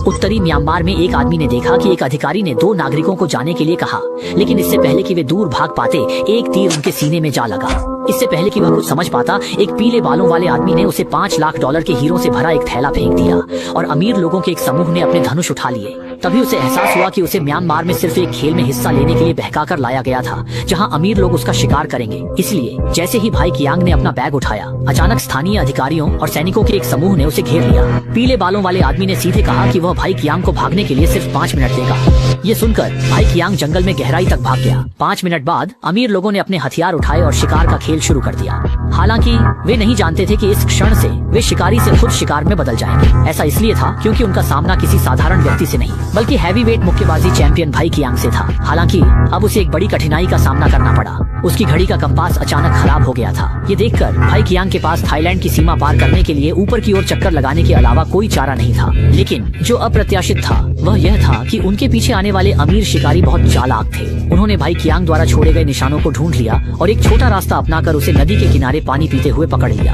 उत्तरी म्यांमार में एक आदमी ने देखा कि एक अधिकारी ने 2 नागरिकों को जाने के लिए कहा, लेकिन इससे पहले कि वे दूर भाग पाते एक तीर उनके सीने में जा लगा। इससे पहले कि वह कुछ समझ पाता, एक पीले बालों वाले आदमी ने उसे $5 लाख के हीरों से भरा एक थैला फेंक दिया और अमीर लोगों के एक समूह ने अपने धनुष उठा लिए। तभी उसे एहसास हुआ कि उसे म्यांमार में सिर्फ एक खेल में हिस्सा लेने के लिए बहकाकर लाया गया था, जहां अमीर लोग उसका शिकार करेंगे। इसलिए जैसे ही भाई कियांग ने अपना बैग उठाया, अचानक स्थानीय अधिकारियों और सैनिकों के एक समूह ने उसे घेर लिया। पीले बालों वाले आदमी ने सीधे कहा कि वह भाई कियांग को भागने के लिए सिर्फ 5 मिनट देगा। ये सुनकर भाई कियांग जंगल में गहराई तक भाग गया। 5 मिनट बाद अमीर लोगों ने अपने हथियार उठाए और शिकार का खेल शुरू कर दिया। हालांकि वे नहीं जानते थे कि इस क्षण से वे शिकारी से खुद शिकार में बदल जाएंगे। ऐसा इसलिए था क्योंकि उनका सामना किसी साधारण व्यक्ति से नहीं, बल्कि हैवीवेट मुक्केबाजी चैंपियन भाई कियांग से था। हालांकि अब उसे एक बड़ी कठिनाई का सामना करना पड़ा। उसकी घड़ी का कंपास अचानक खराब हो गया था। ये देखकर भाई कियांग के पास थाईलैंड की सीमा पार करने के लिए ऊपर की ओर चक्कर लगाने के अलावा कोई चारा नहीं था। लेकिन जो अप्रत्याशित था वह यह था कि उनके पीछे आने वाले अमीर शिकारी बहुत चालाक थे। उन्होंने भाई कियांग द्वारा छोड़े गए निशानों को ढूंढ लिया और एक छोटा रास्ता अपनाकर उसे नदी के किनारे पानी पीते हुए पकड़ लिया।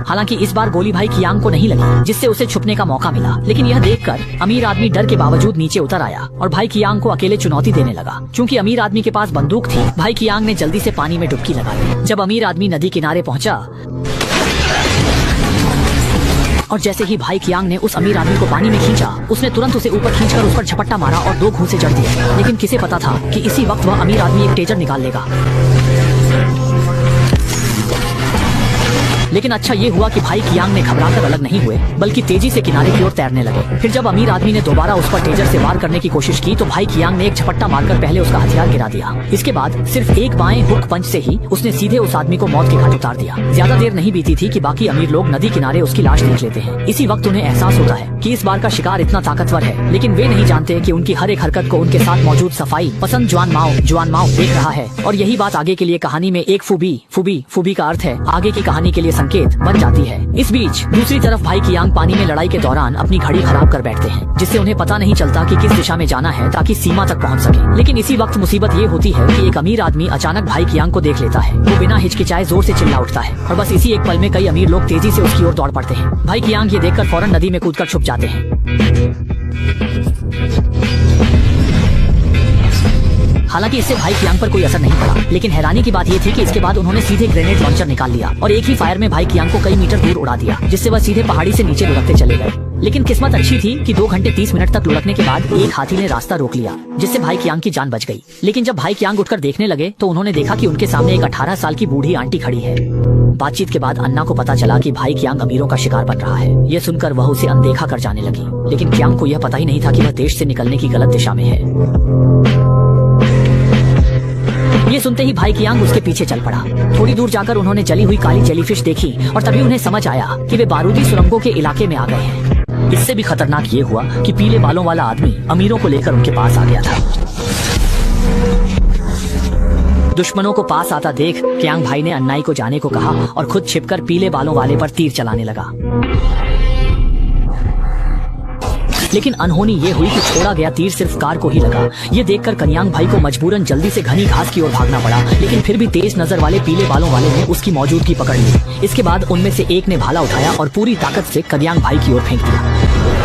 हालांकि इस बार गोली भाई कियांग को नहीं लगी, जिससे उसे छुपने का मौका मिला। लेकिन यह देखकर अमीर आदमी डर के बावजूद नीचे उतर आया और भाई कियांग को अकेले चुनौती देने लगा। क्योंकि अमीर आदमी के पास बंदूक थी, भाई कियांग ने जल्दी से पानी में डुबकी लगा ली। जब अमीर आदमी नदी किनारे पहुंचा और जैसे ही भाई कियांग ने उस अमीर आदमी को पानी में खींचा, उसने तुरंत उसे ऊपर खींचकर उस पर झपट्टा मारा और 2 घूंसे जड़ दिए। लेकिन किसे पता था कि इसी वक्त वह अमीर आदमी एक टेजर निकाल लेगा। लेकिन अच्छा ये हुआ कि भाई कियांग ने घबराकर अलग नहीं हुए, बल्कि तेजी से किनारे की ओर तैरने लगे। फिर जब अमीर आदमी ने दोबारा उस पर टेजर से वार करने की कोशिश की तो भाई कियांग ने एक झपट्टा मारकर पहले उसका हथियार गिरा दिया। इसके बाद सिर्फ एक बाएं हुक पंच से ही उसने सीधे उस आदमी को मौत के घाट उतार दिया। ज्यादा देर नहीं बीती थी कि बाकी अमीर लोग नदी किनारे उसकी लाश देख लेते हैं। इसी वक्त उन्हें एहसास होता है कि इस बार का शिकार इतना ताकतवर है, लेकिन वे नहीं जानते कि उनकी हर एक हरकत को उनके साथ मौजूद सफाई पसंद जुआन माओ देख रहा है। और यही बात आगे के लिए कहानी में एक फूबी का अर्थ है आगे की कहानी के लिए संकेत बन जाती है। इस बीच दूसरी तरफ भाई कियांग पानी में लड़ाई के दौरान अपनी घड़ी खराब कर बैठते हैं, जिससे उन्हें पता नहीं चलता कि किस दिशा में जाना है ताकि सीमा तक पहुंच सके। लेकिन इसी वक्त मुसीबत ये होती है कि एक अमीर आदमी अचानक भाई कियांग को देख लेता है। वो बिना हिचकिचाए जोर से चिल्ला उठता है और बस इसी एक पल में कई अमीर लोग तेजी से उसकी ओर दौड़ पड़ते हैं। भाई कियांग ये देखकर फौरन नदी में कूदकर छुप जाते हैं। हालांकि इससे भाई कियांग पर कोई असर नहीं पड़ा, लेकिन हैरानी की बात यह थी कि इसके बाद उन्होंने सीधे ग्रेनेड लॉन्चर निकाल लिया और एक ही फायर में भाई कियांग को कई मीटर दूर उड़ा दिया, जिससे वह सीधे पहाड़ी से नीचे लुढ़कते चले गए। लेकिन किस्मत अच्छी थी कि 2 घंटे 30 मिनट तक लुढ़कने के बाद एक हाथी ने रास्ता रोक लिया, जिससे भाई कियांग की जान बच गई। लेकिन जब भाई कियांग उठकर देखने लगे तो उन्होंने देखा कि उनके सामने एक 18 साल की बूढ़ी आंटी खड़ी है। बातचीत के बाद अन्ना को पता चला कि भाई कियांग अमीरों का शिकार बन रहा है। यह सुनकर वह उसे अनदेखा कर जाने लगी, लेकिन कियांग को यह पता ही नहीं था कि वह देश से निकलने की गलत दिशा में है। ये सुनते ही भाई कियांग उसके पीछे चल पड़ा। थोड़ी दूर जाकर उन्होंने जली हुई काली जेलीफिश देखी और तभी उन्हें समझ आया कि वे बारूदी सुरंगों के इलाके में आ गए हैं। इससे भी खतरनाक ये हुआ कि पीले बालों वाला आदमी अमीरों को लेकर उनके पास आ गया था। दुश्मनों को पास आता देख कियांग भाई ने अन्नाई को जाने को कहा और खुद छिपकर पीले बालों वाले पर तीर चलाने लगा। लेकिन अनहोनी ये हुई कि छोड़ा गया तीर सिर्फ कार को ही लगा। ये देखकर कन्यांग भाई को मजबूरन जल्दी से घनी घास की ओर भागना पड़ा, लेकिन फिर भी तेज नजर वाले पीले बालों वाले ने उसकी मौजूदगी पकड़ ली। इसके बाद उनमें से एक ने भाला उठाया और पूरी ताकत से कन्यांग भाई की ओर फेंक दिया।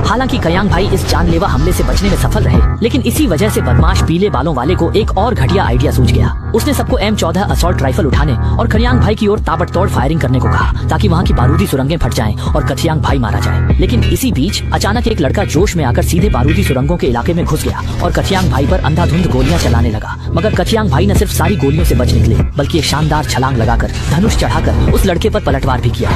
हालांकि कयांग भाई इस जानलेवा हमले से बचने में सफल रहे, लेकिन इसी वजह से बदमाश पीले बालों वाले को एक और घटिया आइडिया सूझ गया। उसने सबको M14 असॉल्ट राइफल उठाने और कन्यांग भाई की ओर ताबड़तोड़ फायरिंग करने को कहा, ताकि वहां की बारूदी सुरंगें फट जाएं और कथियांग भाई मारा जाए। लेकिन इसी बीच अचानक एक लड़का जोश में आकर सीधे बारूदी सुरंगों के इलाके में घुस गया और कथियांग भाई पर अंधाधुंध गोलियां चलाने लगा। मगर कथियांग भाई न सिर्फ सारी गोलियों से बच निकले, बल्कि एक शानदार छलांग लगाकर धनुष चढ़ाकर उस लड़के पर पलटवार भी किया।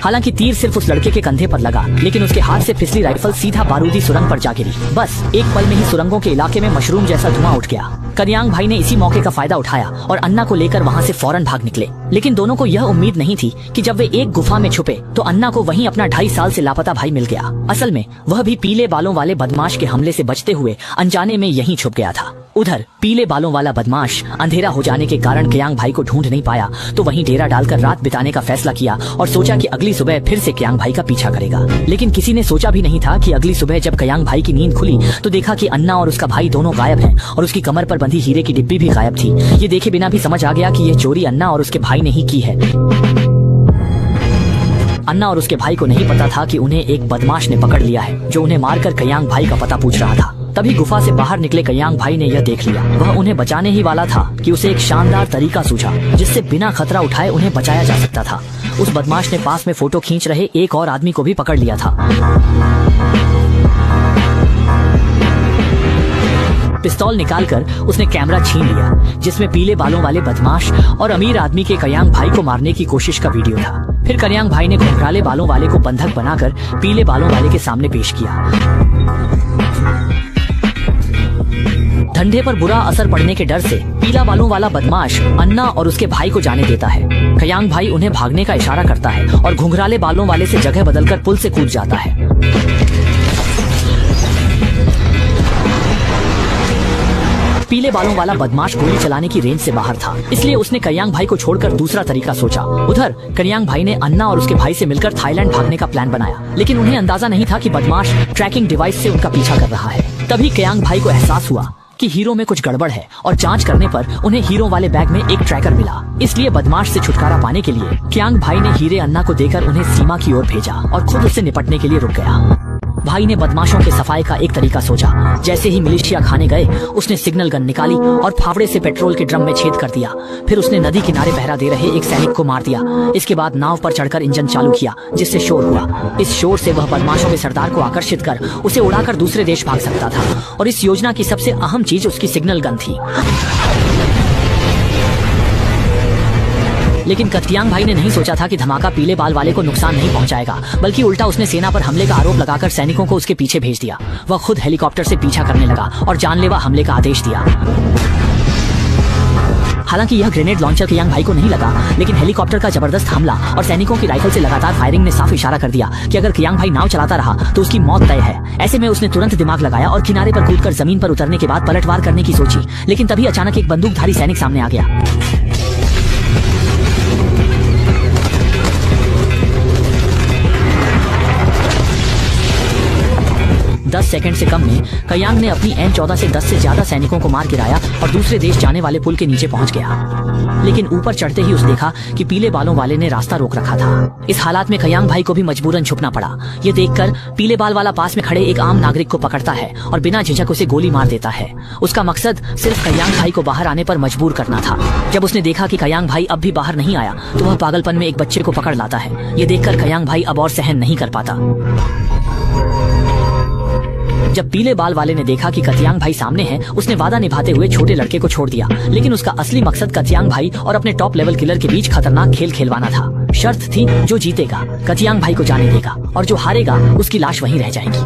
हालांकि तीर सिर्फ उस लड़के के कंधे पर लगा, लेकिन उसके हाथ से फिसली राइफल सीधा बारूदी सुरंग पर जा गिरी। बस एक पल में ही सुरंगों के इलाके में मशरूम जैसा धुआं उठ गया। कन्यांग भाई ने इसी मौके का फायदा उठाया और अन्ना को लेकर वहां से फौरन भाग निकले। लेकिन दोनों को यह उम्मीद नहीं थी कि जब वे एक गुफा में छुपे तो अन्ना को वहीं अपना 2.5 साल से लापता भाई मिल गया। असल में वह भी पीले बालों वाले बदमाश के हमले से बचते हुए अनजाने में यहीं छुप गया था। उधर पीले बालों वाला बदमाश अंधेरा हो जाने के कारण कयांग भाई को ढूंढ नहीं पाया, तो वहीं डेरा डालकर रात बिताने का फैसला किया और सोचा कि अगली सुबह फिर से कयांग भाई का पीछा करेगा। लेकिन किसी ने सोचा भी नहीं था कि अगली सुबह जब कयांग भाई की नींद खुली तो देखा कि अन्ना और उसका भाई दोनों गायब हैं और उसकी कमर पर बंधी हीरे की डिब्बी भी गायब थी। ये देखे बिना भी समझ आ गया कि यह चोरी अन्ना और उसके भाई ने ही की है। अन्ना और उसके भाई को नहीं पता था कि उन्हें एक बदमाश ने पकड़ लिया है जो उन्हें मारकर कयांग भाई का पता पूछ रहा था। तभी गुफा से बाहर निकले कयांग भाई ने यह देख लिया। वह उन्हें बचाने ही वाला था कि उसे एक शानदार तरीका सूझा जिससे बिना खतरा उठाए उन्हें बचाया जा सकता था। उस बदमाश ने पास में फोटो खींच रहे एक और आदमी को भी पकड़ लिया था। पिस्तौल निकालकर उसने कैमरा छीन लिया जिसमें पीले बालों वाले बदमाश और अमीर आदमी के कयांग भाई को मारने की कोशिश का वीडियो था। फिर कयांग भाई ने घुंघराले बालों वाले को बंधक बनाकर पीले बालों वाले के सामने पेश किया। धंधे पर बुरा असर पड़ने के डर से पीला बालों वाला बदमाश अन्ना और उसके भाई को जाने देता है। कयांग भाई उन्हें भागने का इशारा करता है और घुंघराले बालों वाले से जगह बदलकर पुल से कूद जाता है। पीले बालों वाला बदमाश गोली चलाने की रेंज से बाहर था, इसलिए उसने कयांग भाई को छोड़कर दूसरा तरीका सोचा। उधर कयांग भाई ने अन्ना और उसके भाई से मिलकर थाईलैंड भागने का प्लान बनाया, लेकिन उन्हें अंदाजा नहीं था कि बदमाश ट्रैकिंग डिवाइस से उनका पीछा कर रहा है। तभी कयांग भाई को एहसास हुआ कि हीरो में कुछ गड़बड़ है और जांच करने पर उन्हें हीरो वाले बैग में एक ट्रैकर मिला। इसलिए बदमाश से छुटकारा पाने के लिए कयांग भाई ने हीरे अन्ना को देकर उन्हें सीमा की ओर भेजा और खुद उससे निपटने के लिए रुक गया। भाई ने बदमाशों के सफाई का एक तरीका सोचा। जैसे ही मिलिशिया खाने गए उसने सिग्नल गन निकाली और फावड़े से पेट्रोल के ड्रम में छेद कर दिया। फिर उसने नदी किनारे पहरा दे रहे एक सैनिक को मार दिया। इसके बाद नाव पर चढ़कर इंजन चालू किया जिससे शोर हुआ। इस शोर से वह बदमाशों के सरदार को आकर्षित कर उसे उड़ाकर दूसरे देश भाग सकता था और इस योजना की सबसे अहम चीज उसकी सिग्नल गन थी। लेकिन कयांग भाई ने नहीं सोचा था कि धमाका पीले बाल वाले को नुकसान नहीं पहुंचाएगा, बल्कि उल्टा उसने सेना पर हमले का आरोप लगाकर सैनिकों को उसके पीछे भेज दिया। वह खुद हेलीकॉप्टर से पीछा करने लगा और जानलेवा हमले का आदेश दिया। हालांकि यह ग्रेनेड लॉन्चर कयांग भाई को नहीं लगा, लेकिन हेलीकॉप्टर का जबरदस्त हमला और सैनिकों की राइफल से लगातार फायरिंग ने साफ इशारा कर दिया कि अगर कयांग भाई नाव चलाता रहा तो उसकी मौत तय है। ऐसे में उसने तुरंत दिमाग लगाया और किनारे पर कूदकर जमीन पर उतरने के बाद पलटवार करने की सोची। लेकिन तभी अचानक एक बंदूकधारी सैनिक सामने आ गया। 10 सेकंड से कम में कयांग ने अपनी N14 से 10 से ज्यादा सैनिकों को मार गिराया और दूसरे देश जाने वाले पुल के नीचे पहुंच गया। लेकिन ऊपर चढ़ते ही उसने देखा कि पीले बालों वाले ने रास्ता रोक रखा था। इस हालात में कयांग भाई को भी मजबूरन छुपना पड़ा। ये देखकर पीले बाल वाला पास में खड़े एक आम नागरिक को पकड़ता है और बिना झिझक उसे गोली मार देता है। उसका मकसद सिर्फ कयांग भाई को बाहर आने पर मजबूर करना था। जब उसने देखा कि कयांग भाई अब भी बाहर नहीं आया तो वह पागलपन में एक बच्चे को पकड़ लाता है। ये देखकर कयांग भाई अब और सहन नहीं कर पाता। जब पीले बाल वाले ने देखा कि कयांग भाई सामने है, उसने वादा निभाते हुए छोटे लड़के को छोड़ दिया। लेकिन उसका असली मकसद कयांग भाई और अपने टॉप लेवल किलर के बीच खतरनाक खेल खेलवाना था। शर्त थी जो जीतेगा कयांग भाई को जाने देगा और जो हारेगा उसकी लाश वहीं रह जाएगी।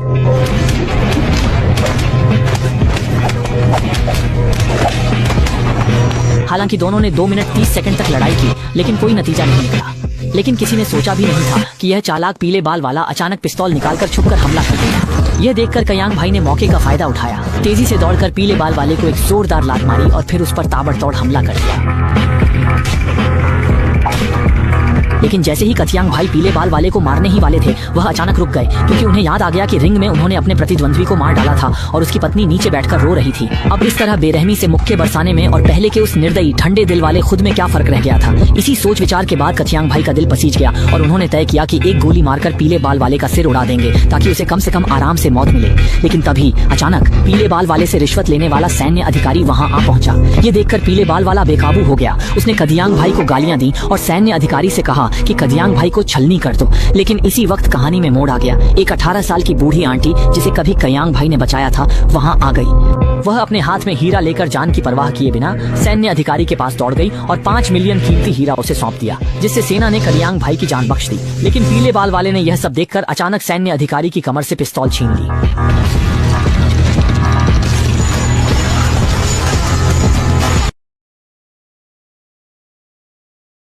हालांकि दोनों ने 2 मिनट 30 सेकंड तक लड़ाई की, लेकिन कोई नतीजा नहीं निकला। लेकिन किसी ने सोचा भी नहीं था कि यह चालाक पीले बाल वाला अचानक पिस्तौल निकालकर छुपकर हमला कर देगा। यह देखकर कयांग भाई ने मौके का फायदा उठाया। तेजी से दौड़कर पीले बाल वाले को एक जोरदार लात मारी और फिर उस पर ताबड़तोड़ हमला कर दिया। लेकिन जैसे ही कयांग भाई पीले बाल वाले को मारने ही वाले थे, वह अचानक रुक गए क्योंकि उन्हें याद आ गया कि रिंग में उन्होंने अपने प्रतिद्वंद्वी को मार डाला था और उसकी पत्नी नीचे बैठकर रो रही थी। अब इस तरह बेरहमी से मुक्के बरसाने में और पहले के उस निर्दयी ठंडे दिल वाले खुद में क्या फर्क रह गया था। इसी सोच विचार के बाद कयांग भाई का दिल पसीज गया और उन्होंने तय किया कि एक गोली मारकर पीले बाल वाले का सिर उड़ा देंगे ताकि उसे कम से कम आराम से मौत मिले। लेकिन तभी अचानक पीले बाल वाले से रिश्वत लेने वाला सैन्य अधिकारी वहां आ पहुंचा। ये देखकर पीले बाल वाला बेकाबू हो गया। उसने कयांग भाई को गालियां दी और सैन्य अधिकारी से कहा कि कयांग भाई को छलनी कर दो। लेकिन इसी वक्त कहानी में मोड़ आ गया। एक 18 साल की बूढ़ी आंटी जिसे कभी कयांग भाई ने बचाया था वहां आ गई। वह अपने हाथ में हीरा लेकर जान की परवाह किए बिना सैन्य अधिकारी के पास दौड़ गई और 5 मिलियन कीमती हीरा उसे सौंप दिया, जिससे सेना ने कयांग भाई की जान बख्श दी। लेकिन पीले बाल वाले ने यह सब देखकर अचानक सैन्य अधिकारी की कमर से पिस्तौल छीन ली।